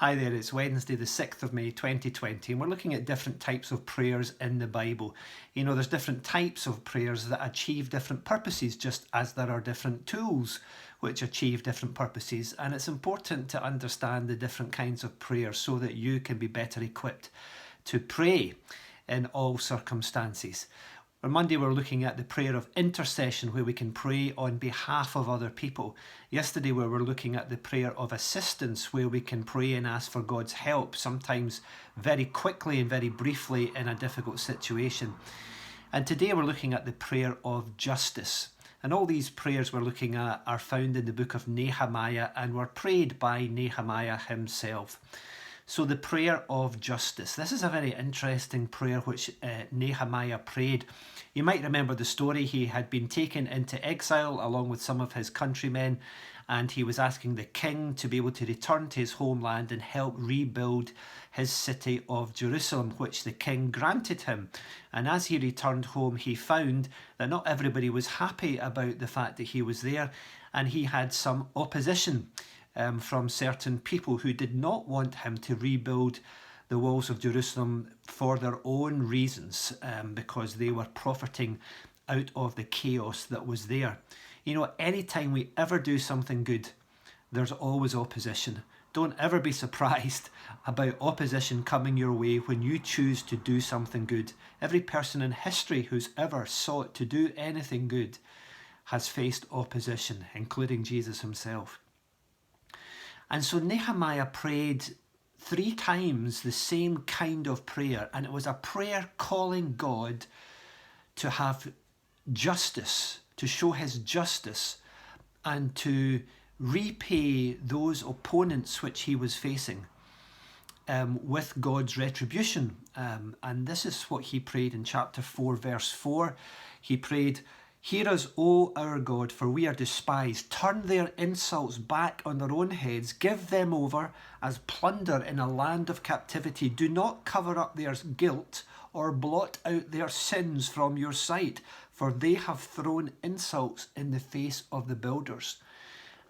Hi there, it's Wednesday the 6th of May 2020 and we're looking at different types of prayers in the Bible. You know, there's different types of prayers that achieve different purposes, just as there are different tools which achieve different purposes, and it's important to understand the different kinds of prayers so that you can be better equipped to pray in all circumstances. On Monday we're looking at the prayer of intercession, where we can pray on behalf of other people. Yesterday we were looking at the prayer of assistance, where we can pray and ask for God's help, sometimes very quickly and very briefly in a difficult situation. And today we're looking at the prayer of justice. And all these prayers we're looking at are found in the book of Nehemiah and were prayed by Nehemiah himself. So the prayer of justice. This is a very interesting prayer which Nehemiah prayed. You might remember the story. He had been taken into exile along with some of his countrymen, and he was asking the king to be able to return to his homeland and help rebuild his city of Jerusalem, which the king granted him. And as he returned home, he found that not everybody was happy about the fact that he was there, and he had some opposition from certain people who did not want him to rebuild the walls of Jerusalem for their own reasons, because they were profiting out of the chaos that was there. You know, anytime we ever do something good, there's always opposition. Don't ever be surprised about opposition coming your way when you choose to do something good. Every person in history who's ever sought to do anything good has faced opposition, including Jesus himself. And so Nehemiah prayed 3 times the same kind of prayer, and it was a prayer calling God to have justice, to show his justice, and to repay those opponents which he was facing with God's retribution. And this is what he prayed in chapter 4, verse 4. He prayed, "Hear us, O our God, for we are despised. Turn their insults back on their own heads. Give them over as plunder in a land of captivity. Do not cover up their guilt or blot out their sins from your sight, for they have thrown insults in the face of the builders."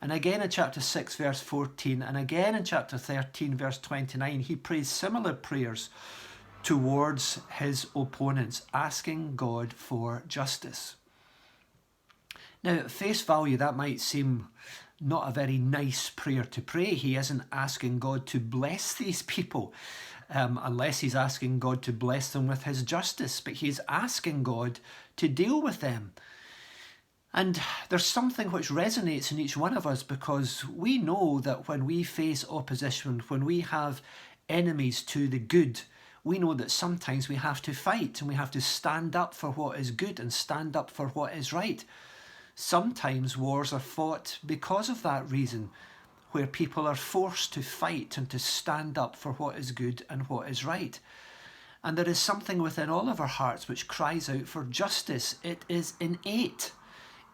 And again in chapter 6, verse 14, and again in chapter 13, verse 29, he prays similar prayers towards his opponents, asking God for justice. Now, at face value, that might seem not a very nice prayer to pray. He isn't asking God to bless these people, unless he's asking God to bless them with his justice. But he's asking God to deal with them. And there's something which resonates in each one of us, because we know that when we face opposition, when we have enemies to the good, we know that sometimes we have to fight and we have to stand up for what is good and stand up for what is right. Sometimes wars are fought because of that reason, where people are forced to fight and to stand up for what is good and what is right. And there is something within all of our hearts which cries out for justice. It is innate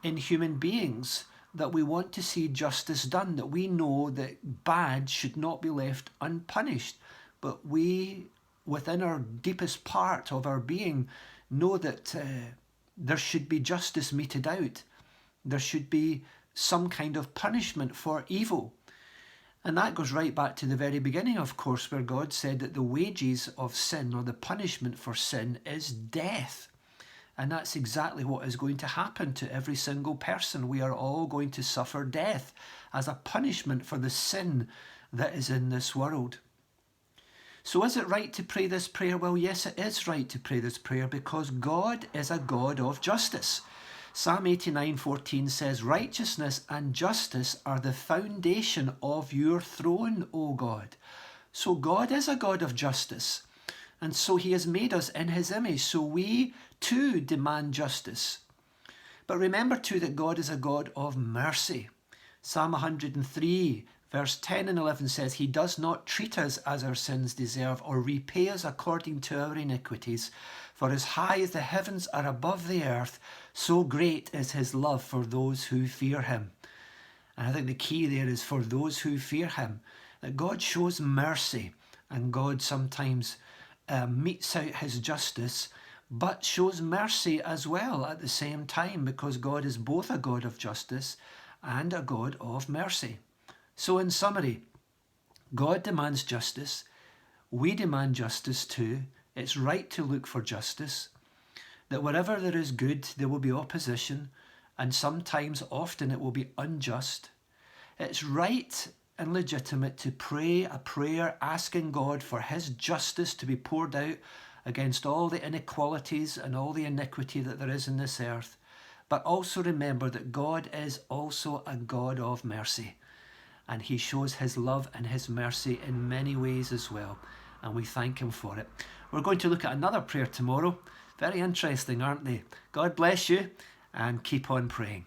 in human beings that we want to see justice done, that we know that bad should not be left unpunished. But we, within our deepest part of our being, know that there should be justice meted out. There should be some kind of punishment for evil. And that goes right back to the very beginning, of course, where God said that the wages of sin, or the punishment for sin, is death. And that's exactly what is going to happen to every single person. We are all going to suffer death as a punishment for the sin that is in this world. So is it right to pray this prayer? Well, yes, it is right to pray this prayer, because God is a God of justice. Psalm 89:14 says, "Righteousness and justice are the foundation of your throne, O God." So God is a God of justice. And so he has made us in his image. So we too demand justice. But remember too that God is a God of mercy. Psalm 103 verse 10 and 11 says, "He does not treat us as our sins deserve, or repay us according to our iniquities. For as high as the heavens are above the earth, so great is his love for those who fear him." And I think the key there is for those who fear him, that God shows mercy, and God sometimes metes out his justice, but shows mercy as well at the same time, because God is both a God of justice and a God of mercy. So in summary, God demands justice. We demand justice too. It's right to look for justice. That wherever there is good, there will be opposition, and sometimes, often, it will be unjust. It's right and legitimate to pray a prayer asking God for His justice to be poured out against all the inequalities and all the iniquity that there is in this earth. But also remember that God is also a God of mercy, and He shows His love and His mercy in many ways as well, and we thank Him for it. We're going to look at another prayer tomorrow. Very interesting, aren't they? God bless you, and keep on praying.